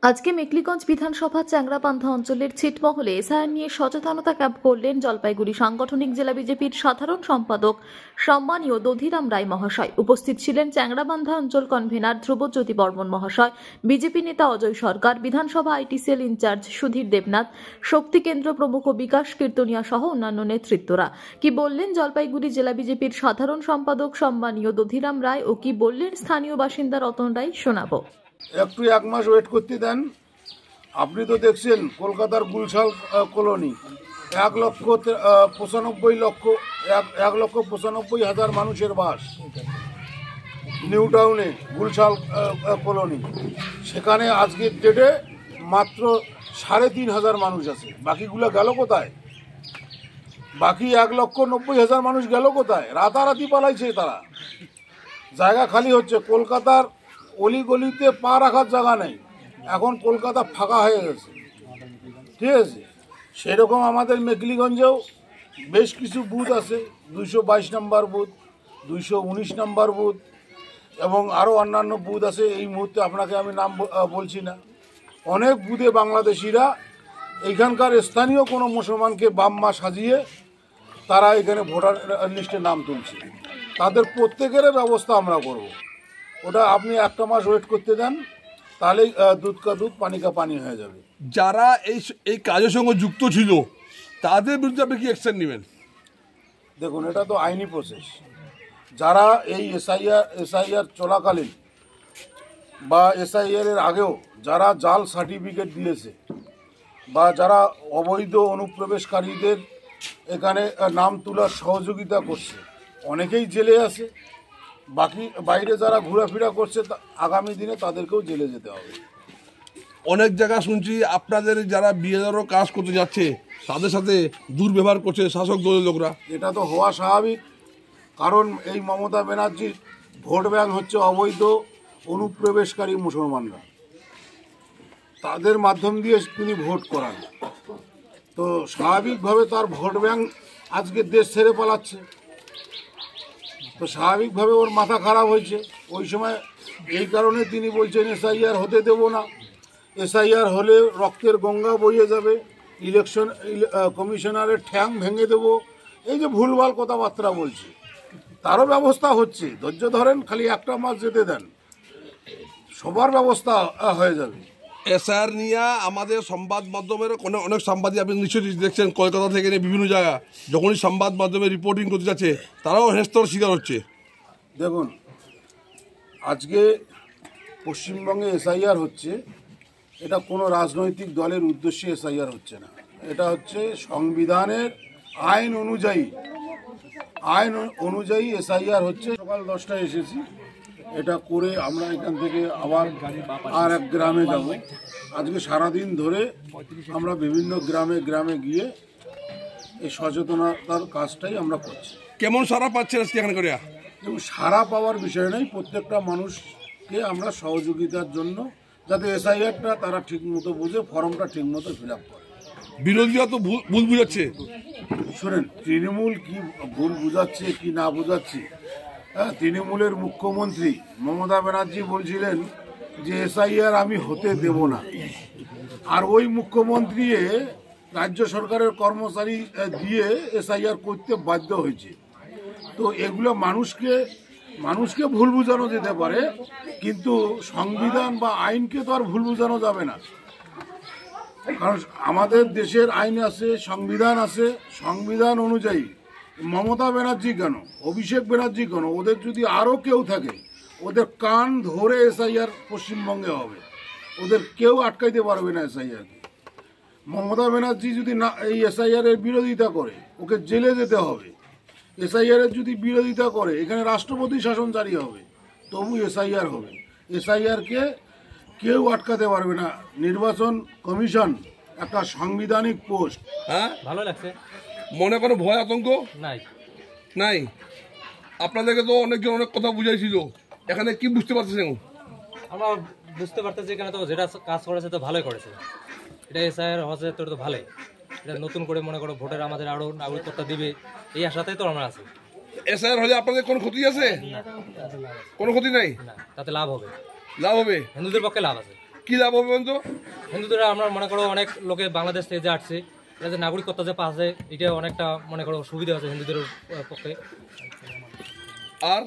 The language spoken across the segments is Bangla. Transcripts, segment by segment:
আজকে মেকলিগঞ্জ বিধানসভা চ্যাংড়াবান্ধা অঞ্চলের ছিটমহলে এসআইআর নিয়ে সচেতনতা ক্যাম্প করলেন জলপাইগুড়ি সাংগঠনিক জেলা বিজেপির সাধারণ সম্পাদক সম্মানীয় দধিরাম রায় মহাশয়। উপস্থিত ছিলেন চ্যাংড়াবান্ধা অঞ্চল কনভেনার ধ্রুবজ্যোতি বর্মন মহাশয়, বিজেপি নেতা অজয় সরকার, বিধানসভা IT cell incharge Sudhir Debnath, শক্তি কেন্দ্র প্রমুখ বিকাশ কীর্তনিয়া সহ অন্যান্য নেতৃত্বরা। কি বললেন জলপাইগুড়ি জেলা বিজেপির সাধারণ সম্পাদক সম্মানীয় দধিরাম রায় ও কি বললেন স্থানীয় বাসিন্দা রতন রায় শোনাবো। একটু এক মাস ওয়েট করতে দেন। আপনি তো দেখছেন কলকাতার গুলশাল কলোনি 1,95,95,000 মানুষের বাস। নিউ টাউনে গুলশাল কলোনি, সেখানে আজকের ডেটে মাত্র 3,500 মানুষ আছে। বাকিগুলো গেল কোথায়? বাকি 1,90,000 মানুষ গেল কোথায়? রাতারাতি পালাইছে তারা। জায়গা খালি হচ্ছে। কলকাতার অলিগলিতে পা রাখার জায়গা নেই। এখন কলকাতা ফাঁকা হয়ে গেছে, ঠিক আছে। সেরকম আমাদের মেকলিগঞ্জেও বেশ কিছু বুথ আছে, 222 নম্বর বুথ, 219 নম্বর বুথ এবং আরও অন্যান্য বুথ আছে। এই মুহূর্তে আপনাকে আমি নাম বলছি না। অনেক বুথে বাংলাদেশিরা এইখানকার স্থানীয় কোনো মুসলমানকে বাম্মা সাজিয়ে তারা এখানে ভোটার লিস্টে নাম তুলছে। তাদের প্রত্যেকের ব্যবস্থা আমরা করব। ওটা আপনি একটা মাস ওয়েট করতে দেন, তাহলেই দুধ কা দুধ পানি কা পানি হয়ে যাবে। যারা এই কাজের সঙ্গে যুক্ত ছিল তাদের বিরুদ্ধে আপনি কি অ্যাকশন নেবেন? দেখুন, এটা তো আইনি প্রসেস। যারা এই এসআইআর চলাকালীন বা এসআইআর এর আগেও যারা জাল সার্টিফিকেট দিয়েছে বা যারা অবৈধ অনুপ্রবেশকারীদের এখানে নাম তোলার সহযোগিতা করছে, অনেকেই জেলে আছে। বাকি বাইরে যারা ঘোরাফেরা করছে আগামী দিনে তাদেরকেও জেলে যেতে হবে। অনেক জায়গা শুনছি আপনাদের যারা বিএলআরও কাজ করতে যাচ্ছে তাদের সাথে দুর্ব্যবহার করছে শাসক দলের লোকরা। এটা তো হওয়া স্বাভাবিক, কারণ এই মমতা ব্যানার্জির ভোট ব্যাংক হচ্ছে অবৈধ অনুপ্রবেশকারী মুসলমানরা। তাদের মাধ্যম দিয়ে তিনি ভোট করান, তো স্বাভাবিকভাবে তার ভোট ব্যাংক আজকে দেশ ছেড়ে পালাচ্ছে। তো স্বাভাবিকভাবে ওর মাথা খারাপ হয়েছে। ওই সময় এই কারণে তিনি বলছেন এসআইআর হতে দেব না, এসআইআর হলে রক্তের গঙ্গা বইয়ে যাবে, ইলেকশন কমিশনারের ঠ্যাং ভেঙে দেব। এই যে ভুলভাল কথাবার্তা বলছে, তারও ব্যবস্থা হচ্ছে। ধৈর্য ধরেন, খালি একটা মাস যেতে দেন, সবার ব্যবস্থা হয়ে যাবে। এসআর নিয়ে আমাদের সংবাদ মাধ্যমের অনেক সাংবাদিক আপনি নিশ্চয়ই দেখছেন, কলকাতা থেকে নিয়ে বিভিন্ন জায়গা যখনই সংবাদ মাধ্যমে রিপোর্টিং করতে যাচ্ছে তারাও হেস্তর শিকার হচ্ছে। দেখুন, আজকে পশ্চিমবঙ্গে এসআইআর হচ্ছে, এটা কোনো রাজনৈতিক দলের উদ্দেশ্যে এসআইআর হচ্ছে না। এটা হচ্ছে সংবিধানের আইন অনুযায়ী এসআইআর হচ্ছে। সকাল 10টায় এসেছি, এটা করে আমরা এখান থেকে আবার আর এক গ্রামে যাব। আজকে সারাদিন ধরে আমরা বিভিন্ন গ্রামে গিয়ে এই সচেতনতার কাজটাই আমরা করছি। কেমন সারা পাচ্ছেন আজকে এখানে করে? এবং সারা পাওয়ার বিষয় নেই, প্রত্যেকটা মানুষকে আমরা সহযোগিতার জন্য, যাতে এসআইআরটা তারা ঠিকমতো বুঝে, ফর্মটা ঠিকমতো ফিল আপ করে। বিরোধীরা তো ভুল বুঝাচ্ছে। শোনেন, তৃণমূল কি ভুল বুঝাচ্ছে কি না বুঝাচ্ছে, হ্যাঁ, তৃণমূলের মুখ্যমন্ত্রী মমতা ব্যানার্জি বলছিলেন যে এসআইআর আমি হতে দেব না, আর ওই মুখ্যমন্ত্রী রাজ্য সরকারের কর্মচারী দিয়ে এসআইআর করতে বাধ্য হয়েছে। তো এগুলো মানুষকে ভুল বোঝানো যেতে পারে, কিন্তু সংবিধান বা আইনকে তো আর ভুল বোঝানো যাবে না। কারণ আমাদের দেশের আইন আছে, সংবিধান আছে। সংবিধান অনুযায়ী মমতা ব্যানার্জি কেন, অভিষেক ব্যানার্জি কেন, ওদের যদি আরও কেউ থাকে, ওদের কান ধরে এসআইআর পশ্চিমবঙ্গে হবে। ওদের কেউ আটকাইতে পারবে না এসআইআরকে। মমতা ব্যানার্জি যদি না এই এসআইআর এর বিরোধিতা করে, ওকে জেলে যেতে হবে। এসআইআর এর যদি বিরোধিতা করে, এখানে রাষ্ট্রপতি শাসন জারি হবে, তবু এসআইআর হবে। এসআইআরকে কেউ আটকাতে পারবে না। নির্বাচন কমিশন একটা সাংবিধানিক পোস্ট। হ্যাঁ, ভালো লাগছে। মনে কোনো ভয় আতঙ্ক নাই। আপনাদেরকে তো অনেকজন অনেক কথা বুঝাইছিল, এখানে কি বুঝতে পারতেছেন? আমরা বুঝতে পারতেছি এখানে তো যেটা কাজ করেছে তো ভালোই করেছে। এটা এসআইআর হচ্ছে তো ভালোই। এটা নতুন করে মনে করো ভোটের আমাদের আরো নাগরিকত্ব দিবে, এই আশাতেই তো আমরা আছি। এসআইআর হলে আপনাদের কোনো ক্ষতি আছে? কোনো ক্ষতি নাই, তাতে লাভ হবে। হিন্দুদের পক্ষে লাভ আছে। কি লাভ হবে বলুন তো? হিন্দুদের আমরা মনে করো অনেক লোকে বাংলাদেশ থেকে যে আসছে, এটা যে নাগরিকত্ব যে পাচ্ছে, এটা অনেকটা মনে করো সুবিধা আছে হিন্দুদের পক্ষে। আর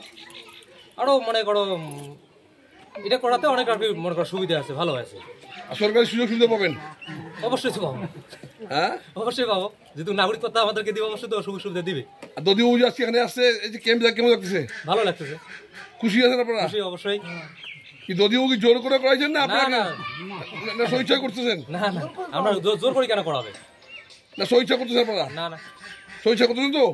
আরও মনে করো এটা করাতে অনেক আর কি মনে করো সুবিধা আছে, ভালো আছে। সরকারি সুযোগ সুবিধা পাবেন? অবশ্যই তো পাবো, হ্যাঁ অবশ্যই পাবো, যেহেতু নাগরিকত্ব আমাদেরকে দিবে অবশ্যই তো সুযোগ সুবিধা দিবে। আর দদিবাবু যে আজকে এখানে আসছে, এই যে ক্যাম্প কেমন লাগতেছে? ভালো লাগতেছে, খুশি আছেন আপনারা? খুশি অবশ্যই। কি দদিবাবু কি জোর করে করাইছেন না না আপনারা না না স্বেচ্ছা করতেছেন? না না, আমরা জোর করে কেন করাবে? না স্বেচ্ছা করতেছেন আপনারা? না না, স্বেচ্ছা করতেছেন তো?